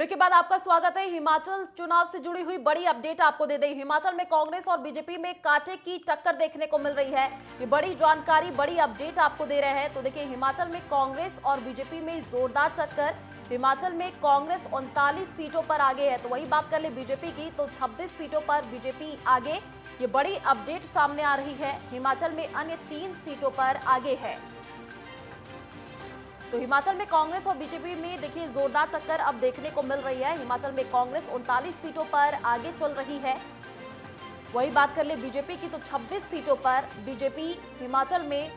Break के बाद आपका स्वागत है। हिमाचल चुनाव से जुड़ी हुई बड़ी अपडेट आपको दे दें। हिमाचल में कांग्रेस और बीजेपी में कांटे की टक्कर देखने को मिल रही है। ये बड़ी जानकारी, बड़ी अपडेट आपको दे रहे हैं। तो देखिए, हिमाचल में कांग्रेस और बीजेपी में जोरदार टक्कर। हिमाचल में कांग्रेस 39 सीटों पर आगे है। तो वही बात कर ले बीजेपी की, तो 26 सीटों पर बीजेपी आगे। ये बड़ी अपडेट सामने आ रही है। हिमाचल में अन्य 3 सीटों पर आगे है। तो हिमाचल में कांग्रेस और बीजेपी में देखिए जोरदार टक्कर अब देखने को मिल रही है। हिमाचल में कांग्रेस 39 सीटों पर आगे चल रही है। वही बात कर ले बीजेपी की, तो 26 सीटों पर बीजेपी हिमाचल में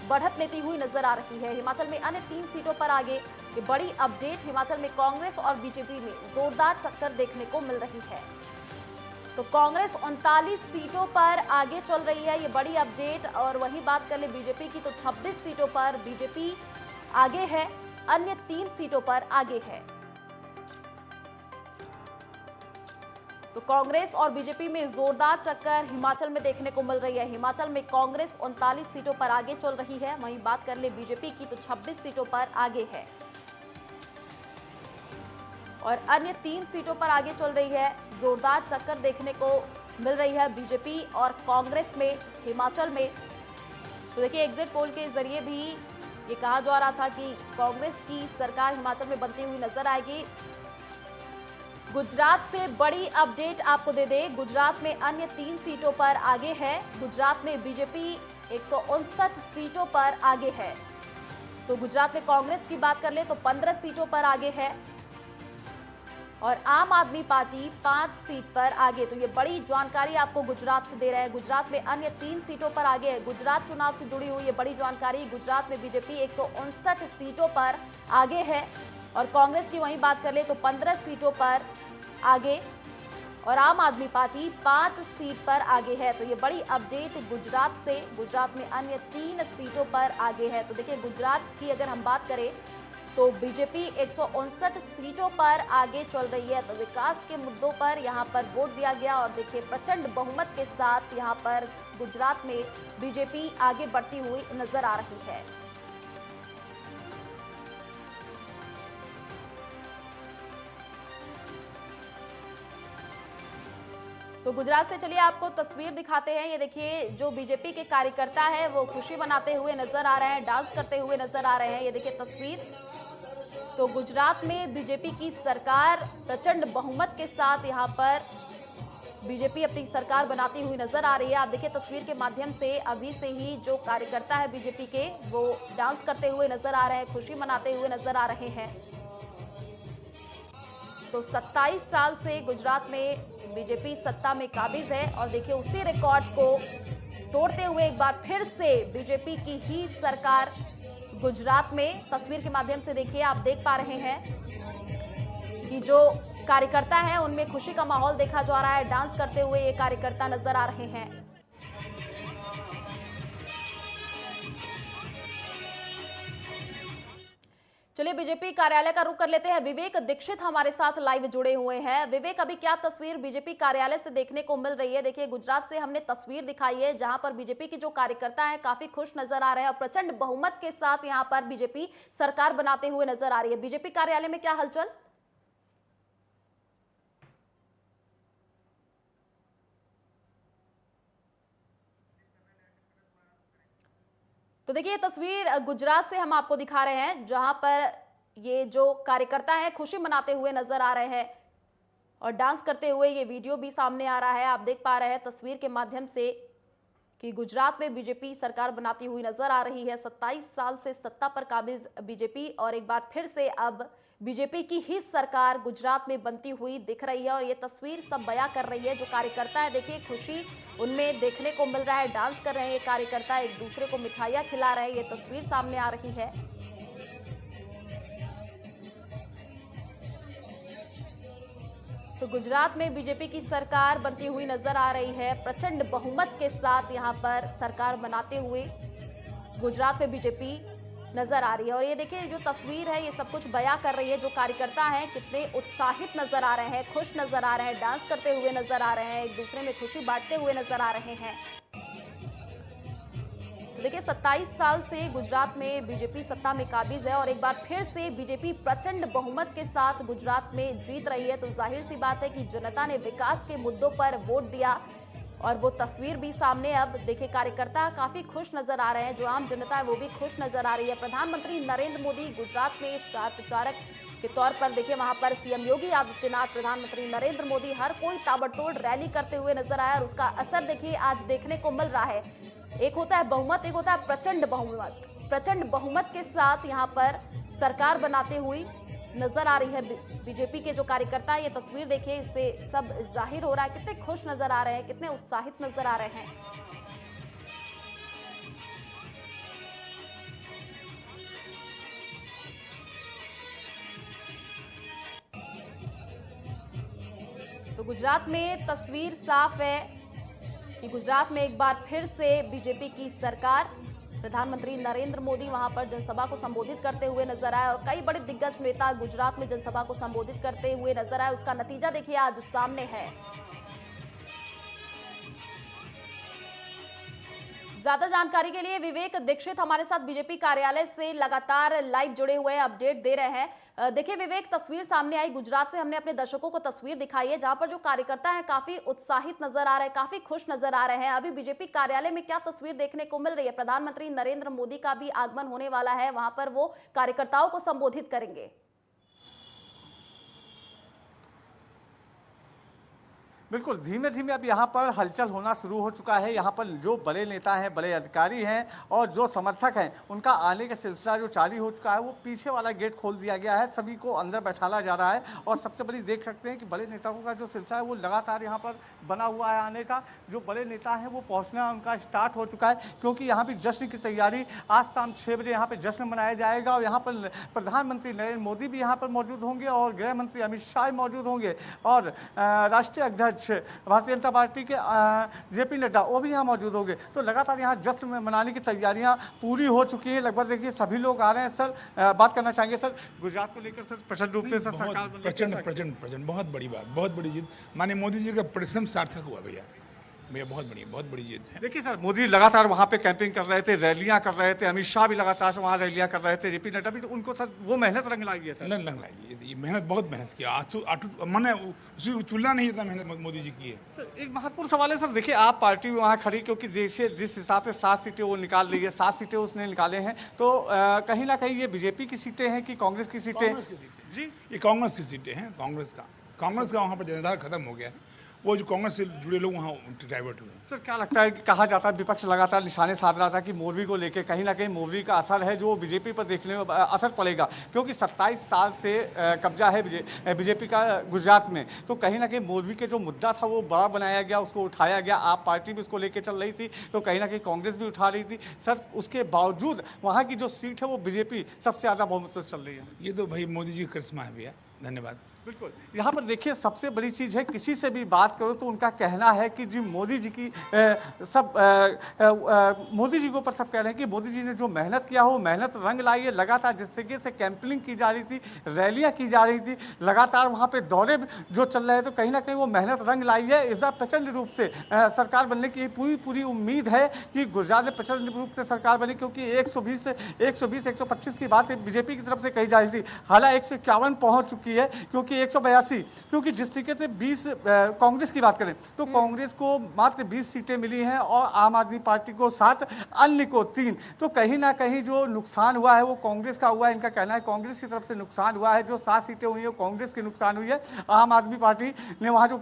बढ़त लेती हुई नजर आ रही है। हिमाचल में अन्य 3 सीटों पर आगे। ये बड़ी अपडेट, हिमाचल में कांग्रेस और बीजेपी में जोरदार टक्कर देखने को मिल रही है। तो कांग्रेस 39 सीटों पर आगे चल रही है, ये बड़ी अपडेट। और वही बात कर ले बीजेपी की, तो 26 सीटों पर बीजेपी आगे है, अन्य 3 सीटों पर आगे है। तो कांग्रेस और बीजेपी में जोरदार टक्कर हिमाचल में देखने को मिल रही है। हिमाचल में कांग्रेस 39 सीटों पर आगे चल रही है। वहीं बात कर ले बीजेपी की, तो 26 सीटों पर आगे है और अन्य 3 सीटों पर आगे चल रही है। जोरदार टक्कर देखने को मिल रही है बीजेपी और कांग्रेस में हिमाचल में। तो देखिए, एग्जिट पोल के जरिए भी ये कहा जा रहा था कि कांग्रेस की सरकार हिमाचल में बनती हुई नजर आएगी। गुजरात से बड़ी अपडेट आपको दे दे। गुजरात में अन्य 3 सीटों पर आगे है। गुजरात में बीजेपी 159 सीटों पर आगे है। तो गुजरात में कांग्रेस की बात कर ले तो 15 सीटों पर आगे है और आम आदमी पार्टी 5 सीट पर आगे। तो ये बड़ी जानकारी आपको गुजरात से दे रहे हैं। गुजरात में अन्य 3 सीटों पर आगे है। गुजरात चुनाव से जुड़ी हुई ये बड़ी जानकारी। गुजरात में बीजेपी 159 सीटों पर आगे है और कांग्रेस की वहीं बात कर ले तो 15 सीटों पर आगे और आम आदमी पार्टी 5 सीट पर आगे है। तो ये बड़ी अपडेट गुजरात से। गुजरात में अन्य 3 सीटों पर आगे है। तो देखिए, गुजरात की अगर हम बात करें तो बीजेपी 159 सीटों पर आगे चल रही है। तो विकास के मुद्दों पर यहां पर वोट दिया गया और देखिए प्रचंड बहुमत के साथ यहां पर गुजरात में बीजेपी आगे बढ़ती हुई नजर आ रही है। तो गुजरात से चलिए आपको तस्वीर दिखाते हैं। ये देखिए, जो बीजेपी के कार्यकर्ता है वो खुशी मनाते हुए नजर आ रहे हैं, डांस करते हुए नजर आ रहे हैं। ये देखिए तस्वीर। तो गुजरात में बीजेपी की सरकार प्रचंड बहुमत के साथ यहां पर बीजेपी अपनी सरकार बनाती हुई नजर आ रही है। आप देखिए तस्वीर के माध्यम से अभी से ही जो कार्यकर्ता है बीजेपी के वो डांस करते हुए नजर आ रहे हैं, खुशी मनाते हुए नजर आ रहे हैं। तो 27 साल से गुजरात में बीजेपी सत्ता में काबिज है और देखिए उसी रिकॉर्ड को तोड़ते हुए एक बार फिर से बीजेपी की ही सरकार गुजरात में। तस्वीर के माध्यम से देखिए, आप देख पा रहे हैं कि जो कार्यकर्ता हैं उनमें खुशी का माहौल देखा जा रहा है। डांस करते हुए ये कार्यकर्ता नजर आ रहे हैं। चलिए बीजेपी कार्यालय का रुख कर लेते हैं। विवेक दीक्षित हमारे साथ लाइव जुड़े हुए हैं। विवेक, अभी क्या तस्वीर बीजेपी कार्यालय से देखने को मिल रही है? देखिए, गुजरात से हमने तस्वीर दिखाई है जहां पर बीजेपी के जो कार्यकर्ता हैं काफी खुश नजर आ रहे हैं और प्रचंड बहुमत के साथ यहां पर बीजेपी सरकार बनाते हुए नजर आ रही है। बीजेपी कार्यालय में क्या हलचल? तो देखिए, ये तस्वीर गुजरात से हम आपको दिखा रहे हैं जहां पर ये जो कार्यकर्ता है खुशी मनाते हुए नजर आ रहे हैं और डांस करते हुए ये वीडियो भी सामने आ रहा है। आप देख पा रहे हैं तस्वीर के माध्यम से कि गुजरात में बीजेपी सरकार बनाती हुई नजर आ रही है। 27 साल से सत्ता पर काबिज बीजेपी और एक बार फिर से अब बीजेपी की ही सरकार गुजरात में बनती हुई दिख रही है और ये तस्वीर सब बयां कर रही है। जो कार्यकर्ता है देखिए, खुशी उनमें देखने को मिल रहा है, डांस कर रहे हैं ये कार्यकर्ता, एक दूसरे को मिठाइयां खिला रहे हैं। ये तस्वीर सामने आ रही है। तो गुजरात में बीजेपी की सरकार बनती हुई नजर आ रही है। प्रचंड बहुमत के साथ यहां पर सरकार बनाते हुए गुजरात में बीजेपी नजर आ रही है। और ये देखिए, जो तस्वीर है ये सब कुछ बयां कर रही है। जो कार्यकर्ता हैं कितने उत्साहित नजर आ रहे हैं, खुश नजर आ रहे हैं, डांस करते हुए नजर आ रहे हैं, एक दूसरे में खुशी बांटते हुए नजर आ रहे हैं। देखिए 27 साल से गुजरात में बीजेपी सत्ता में काबिज है और एक बार फिर से बीजेपी प्रचंड बहुमत के साथ गुजरात में जीत रही है। तो जाहिर सी बात है कि जनता ने विकास के मुद्दों पर वोट दिया और वो तस्वीर भी सामने अब देखिए कार्यकर्ता काफी खुश नजर आ रहे हैं, जो आम जनता है वो भी खुश नजर आ रही है। प्रधानमंत्री नरेंद्र मोदी गुजरात में स्टार प्रचारक के तौर पर देखिए वहां पर सीएम योगी आदित्यनाथ, प्रधानमंत्री नरेंद्र मोदी, हर कोई ताबड़तोड़ रैली करते हुए नजर आया और उसका असर देखिए आज देखने को मिल रहा है। एक होता है बहुमत, एक होता है प्रचंड बहुमत। प्रचंड बहुमत के साथ यहाँ पर सरकार बनाते हुए नजर आ रही है बीजेपी के जो कार्यकर्ता। ये तस्वीर देखिए, इससे सब जाहिर हो रहा है कितने खुश नजर आ रहे हैं, कितने उत्साहित नजर आ रहे हैं। तो गुजरात में तस्वीर साफ है कि गुजरात में एक बार फिर से बीजेपी की सरकार, प्रधानमंत्री नरेंद्र मोदी वहां पर जनसभा को संबोधित करते हुए नजर आए और कई बड़े दिग्गज नेता गुजरात में जनसभा को संबोधित करते हुए नजर आए। उसका नतीजा देखिए आज सामने है। ज्यादा जानकारी के लिए विवेक दीक्षित हमारे साथ बीजेपी कार्यालय से लगातार लाइव जुड़े हुए हैं, अपडेट दे रहे हैं। देखिए विवेक, तस्वीर सामने आई गुजरात से, हमने अपने दर्शकों को तस्वीर दिखाई है जहां पर जो कार्यकर्ता हैं काफी उत्साहित नजर आ रहे हैं, काफी खुश नजर आ रहे हैं। अभी बीजेपी कार्यालय में क्या तस्वीर देखने को मिल रही है? प्रधानमंत्री नरेंद्र मोदी का भी आगमन होने वाला है, वहां पर वो कार्यकर्ताओं को संबोधित करेंगे। बिल्कुल, धीमे धीमे अब यहाँ पर हलचल होना शुरू हो चुका है। यहाँ पर जो बड़े नेता हैं, बड़े अधिकारी हैं और जो समर्थक हैं, उनका आने का सिलसिला जो जारी हो चुका है, वो पीछे वाला गेट खोल दिया गया है, सभी को अंदर बैठाला जा रहा है। और सबसे बड़ी देख सकते हैं कि बड़े नेताओं का जो सिलसिला है वो लगातार यहाँ पर बना हुआ है आने का। जो बड़े नेता हैं वो पहुँचना उनका स्टार्ट हो चुका है, क्योंकि यहाँ भी जश्न की तैयारी, आज शाम 6 बजे यहाँ पर जश्न मनाया जाएगा और यहाँ पर प्रधानमंत्री नरेंद्र मोदी भी यहाँ पर मौजूद होंगे और गृह मंत्री अमित शाह मौजूद होंगे और राष्ट्रीय अध्यक्ष भारतीय जनता पार्टी के जेपी नड्डा वो भी यहाँ मौजूद होंगे। तो लगातार यहाँ जश्न मनाने की तैयारियां पूरी हो चुकी हैं। लगभग देखिए सभी लोग आ रहे हैं। सर, बात करना चाहेंगे सर, गुजरात को लेकर सर प्रचंड रूप से सरकार प्रचंड बहुत बड़ी बात, बहुत बड़ी जीत। माननीय मोदी जी का परिश्रम सार्थक हुआ भैया, बहुत बड़ी जीत है। देखिए सर, मोदी लगातार वहाँ पे कैंपिंग कर रहे थे, रैलियां कर रहे थे, अमित शाह भी लगातार वहाँ रैलियां कर रहे थे, जेपी नड्डा भी, तो उनको सर वो मेहनत रंग लाई है। सर रंग लाई, ये मेहनत, बहुत मेहनत किया, मैंने उसकी तुलना नहीं था मेहनत मोदी जी की है। सर एक महत्वपूर्ण सवाल है सर, देखिए आप पार्टी वहाँ खड़ी, क्योंकि देखिए जिस हिसाब से 7 सीटें वो निकाल रही है, 7 सीटें उसने निकाले हैं, तो कहीं ना कहीं ये बीजेपी की सीटें हैं कि कांग्रेस की सीटें? जी, ये कांग्रेस की सीटें हैं। कांग्रेस का वहाँ पर जनाधार खत्म हो गया है, वो जो कांग्रेस से जुड़े लोग वहाँ डाइवर्ट हुए। सर क्या लगता है कि कहा जाता है, विपक्ष लगातार निशाने साध रहा था कि मोदी को लेकर कहीं ना कहीं मोदी का असर है जो बीजेपी पर देखने में असर पड़ेगा, क्योंकि 27 साल से कब्जा है बीजेपी का गुजरात में, तो कहीं ना कहीं मोदी के जो मुद्दा था वो बड़ा बनाया गया, उसको उठाया गया। आप पार्टी भी उसको लेकर चल रही थी, तो कहीं ना कहीं कांग्रेस भी उठा रही थी। सर उसके बावजूद वहाँ की जो सीट है वो बीजेपी सबसे ज़्यादा बहुमत से चल रही है। ये तो भाई मोदी जी का करिश्मा है भैया, धन्यवाद। बिल्कुल, यहाँ पर देखिए सबसे बड़ी चीज़ है, किसी से भी बात करो तो उनका कहना है कि जी मोदी जी की मोदी जी के ऊपर सब कह रहे हैं कि मोदी जी ने जो मेहनत किया हो मेहनत रंग लाई है। लगातार जिस तरीके से कैंपिंग की जा रही थी, रैलियाँ की जा रही थी, लगातार वहाँ पे दौरे जो चल रहे हैं, तो कहीं ना कहीं वो मेहनत रंग लाई है। इस बार प्रचंड रूप से सरकार बनने की पूरी उम्मीद है कि गुजरात में प्रचंड रूप से सरकार बने, क्योंकि 120-125 की बात बीजेपी की तरफ से कही जा रही थी, हालांकि 151 पहुँच चुकी है, क्योंकि 182, क्योंकि जिस तरीके से 20 कांग्रेस की बात करें तो कांग्रेस को मात्र 20 सीटें मिली हैं और आम आदमी पार्टी को 7, अन्य को 3। तो कहीं ना कहीं जो नुकसान हुआ है वो कांग्रेस का हुआ है। इनका कहना है कांग्रेस की तरफ से नुकसान हुआ है, जो 7 सीटें हुई है वो कांग्रेस की नुकसान हुई है। आम आदमी पार्टी ने वहाँ जो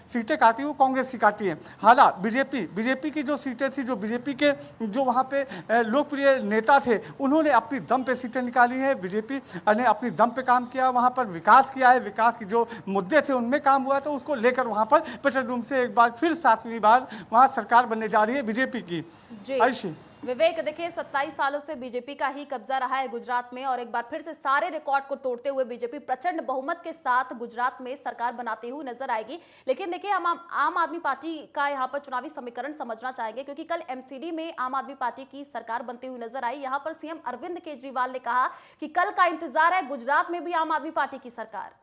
सीटें काटी वो कांग्रेस की काटी हैं। हालांकि बीजेपी की जो सीटें थी, जो बीजेपी के जो वहाँ पे लोकप्रिय नेता थे, उन्होंने अपनी दम पे सीटें निकाली हैं। बीजेपी ने अपनी दम पे काम किया, वहाँ पर विकास किया है, विकास की जो मुद्दे थे उनमें काम हुआ, तो उसको लेकर वहां पर प्रचंड रूप से एक बार फिर 7वीं बार वहां सरकार बनने जा रही है बीजेपी की। जी विवेक, देखिए 27 सालों से बीजेपी का ही कब्जा रहा है गुजरात में और एक बार फिर से सारे रिकॉर्ड को तोड़ते हुए बीजेपी प्रचंड बहुमत के साथ गुजरात में सरकार बनाती हुई नजर आएगी। लेकिन देखिए हम आम आदमी पार्टी का यहाँ पर चुनावी समीकरण समझना चाहेंगे, क्योंकि कल एमसीडी में आम आदमी पार्टी की सरकार बनती हुई नजर आई। यहाँ पर सीएम अरविंद केजरीवाल ने कहा कि कल का इंतजार है गुजरात में भी आम आदमी पार्टी की सरकार।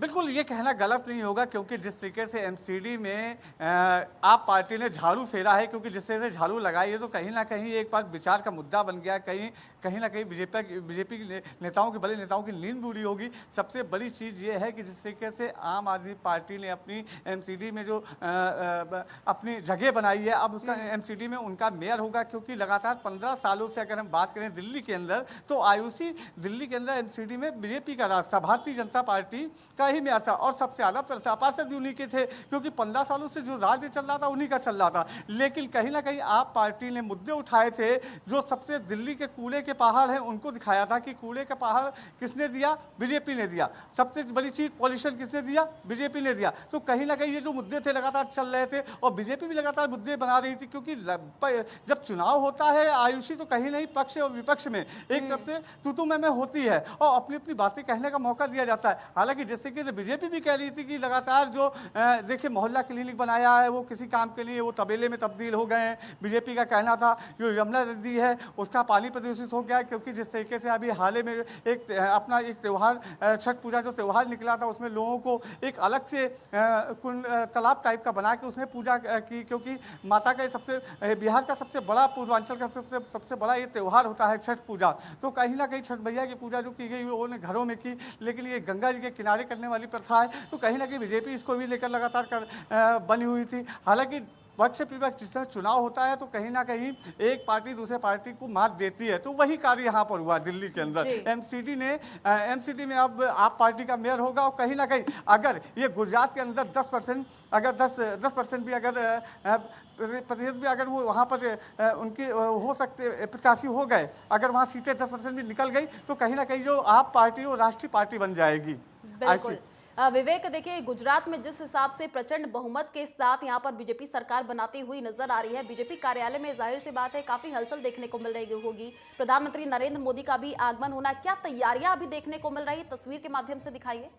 बिल्कुल ये कहना गलत नहीं होगा, क्योंकि जिस तरीके से एमसीडी में आप पार्टी ने झाड़ू फेरा है, क्योंकि जिस तरह से झाड़ू लगाई है तो कहीं ना कहीं एक बार विचार का मुद्दा बन गया, कहीं ना कहीं बीजेपी नेताओं के बड़े नेताओं की नींद बुरी होगी। सबसे बड़ी चीज़ ये है कि जिस तरीके से आम आदमी पार्टी ने अपनी एमसीडी में जो अपनी जगह बनाई है, अब उसका एमसीडी में उनका मेयर होगा, क्योंकि लगातार 15 सालों से अगर हम बात करें दिल्ली के अंदर, तो आयुषी दिल्ली के अंदर एमसीडी में बीजेपी का राज था, भारतीय जनता पार्टी का ही मेयर था, और सबसे ज़्यादा पार्षद भी उन्हीं के थे, क्योंकि 15 सालों से जो राज्य चल रहा था उन्हीं का चल रहा था। लेकिन कहीं ना कहीं आप पार्टी ने मुद्दे उठाए थे, जो सबसे दिल्ली के कूड़े के पहाड़ हैं उनको दिखाया था कि कूड़े का पहाड़ किसने दिया, बीजेपी ने दिया। सबसे बड़ी चीज पॉल्यूशन किसने दिया, बीजेपी ने दिया। तो कहीं ना कहीं ये जो मुद्दे थे लगातार चल रहे थे, और बीजेपी भी लगातार मुद्दे बना रही थी, क्योंकि जब चुनाव होता है आयुषी, तो कहीं नहीं पक्ष और विपक्ष में एक तरफ से तू मैं होती है, और अपनी अपनी बातें कहने का मौका दिया जाता है। हालांकि जैसे कि बीजेपी भी कह रही थी कि लगातार जो देखिए मोहल्ला क्लिनिक बनाया है वो किसी काम के लिए वो तबेले में तब्दील हो गए हैं। बीजेपी का कहना था जो यमुना नदी है उसका पानी प्रदूषित हो गया है, क्योंकि जिस तरीके से अभी हाल ही में एक अपना एक त्यौहार छठ पूजा जो त्यौहार निकला था, उसमें लोगों को एक अलग से तालाब टाइप का बना के उसमें पूजा की, क्योंकि माता का सबसे बिहार का सबसे बड़ा पूर्वांचल का सबसे बड़ा ये त्यौहार होता है छठ पूजा। तो कहीं ना कहीं छठ मैया की पूजा जो की गई लोगों ने घरों में की, लेकिन ये गंगा जी के किनारे करने वाली प्रथा है, तो कहीं ना कहीं बीजेपी इसको भी लेकर लगातार बनी हुई थी। हालांकि पक्ष विपक्ष जिस तरह चुनाव होता है तो कहीं ना कहीं एक पार्टी दूसरे पार्टी को मात देती है, तो वही कार्य यहाँ पर हुआ दिल्ली के अंदर। एमसीडी में अब आप पार्टी का मेयर होगा, और कहीं ना कहीं अगर ये गुजरात के अंदर 10% अगर 10% भी अगर प्रतिशत भी अगर वो वहाँ पर उनके हो सकते प्रत्याशी हो गए, अगर वहाँ सीटें 10% भी निकल गई, तो कहीं ना कहीं जो आप पार्टी वो राष्ट्रीय पार्टी बन जाएगी। बिल्कुल विवेक, देखिए गुजरात में जिस हिसाब से प्रचंड बहुमत के साथ यहाँ पर बीजेपी सरकार बनाती हुई नजर आ रही है, बीजेपी कार्यालय में जाहिर सी बात है काफी हलचल देखने को मिल रही होगी। प्रधानमंत्री नरेंद्र मोदी का भी आगमन होना, क्या तैयारियां अभी देखने को मिल रही है, तस्वीर के माध्यम से दिखाइए।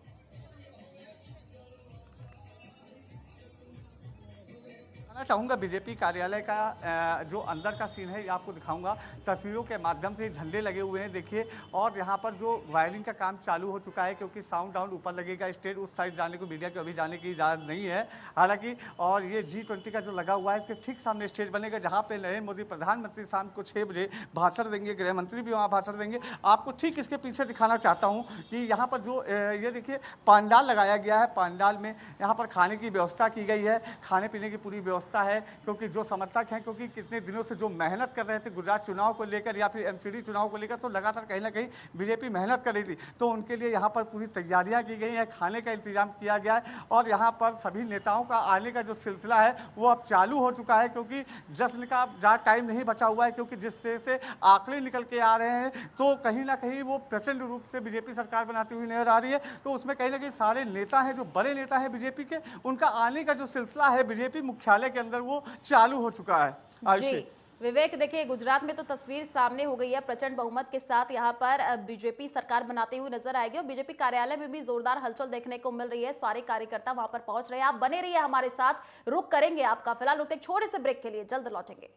मैं चाहूँगा बीजेपी कार्यालय का जो अंदर का सीन है ये आपको दिखाऊंगा तस्वीरों के माध्यम से। झंडे लगे हुए हैं देखिए, और यहाँ पर जो वायरिंग का काम चालू हो चुका है, क्योंकि साउंड डाउन ऊपर लगेगा, स्टेज उस साइड जाने को मीडिया को अभी जाने की इजाज़त नहीं है हालांकि। और ये G20 का जो लगा हुआ है इसके ठीक सामने स्टेज बनेगा, जहाँ पे नरेंद्र मोदी प्रधानमंत्री शाम को 6 बजे भाषण देंगे, गृह मंत्री भी वहाँ भाषण देंगे। आपको ठीक इसके पीछे दिखाना चाहता हूँ कि यहाँ पर जो ये देखिए पांडाल लगाया गया है, पांडाल में यहाँ पर खाने की व्यवस्था की गई है, खाने पीने की पूरी व्यवस्था है, क्योंकि जो समर्थक हैं, क्योंकि कितने दिनों से जो मेहनत कर रहे थे गुजरात चुनाव को लेकर या फिर एमसीडी चुनाव को लेकर, तो लगातार कहीं ना कहीं बीजेपी मेहनत कर रही थी, तो उनके लिए यहाँ पर पूरी तैयारियां की गई हैं, खाने का इंतजाम किया गया है, और यहाँ पर सभी नेताओं का आने का जो सिलसिला है वो अब चालू हो चुका है, क्योंकि जश्न का ज़्यादा टाइम नहीं बचा हुआ है, क्योंकि जिस तरह से आंकड़े निकल के आ रहे हैं तो कहीं ना कहीं वो प्रचंड रूप से बीजेपी सरकार बनाती हुई नजर आ रही है। तो उसमें कहीं ना कहीं सारे नेता हैं, जो बड़े नेता हैं बीजेपी के, उनका आने का जो सिलसिला है बीजेपी मुख्यालय के अंदर वो चालू हो चुका है। जी विवेक, देखिए गुजरात में तो तस्वीर सामने हो गई है, प्रचंड बहुमत के साथ यहाँ पर बीजेपी सरकार बनाते हुए नजर आएगी, और बीजेपी कार्यालय में भी जोरदार हलचल देखने को मिल रही है। सारे कार्यकर्ता वहां पर पहुंच रहे हैं। आप बने रहिए हमारे साथ, रुक करेंगे आपका। फिलहाल रुकते एक छोटे से ब्रेक के लिए, जल्द लौटेंगे।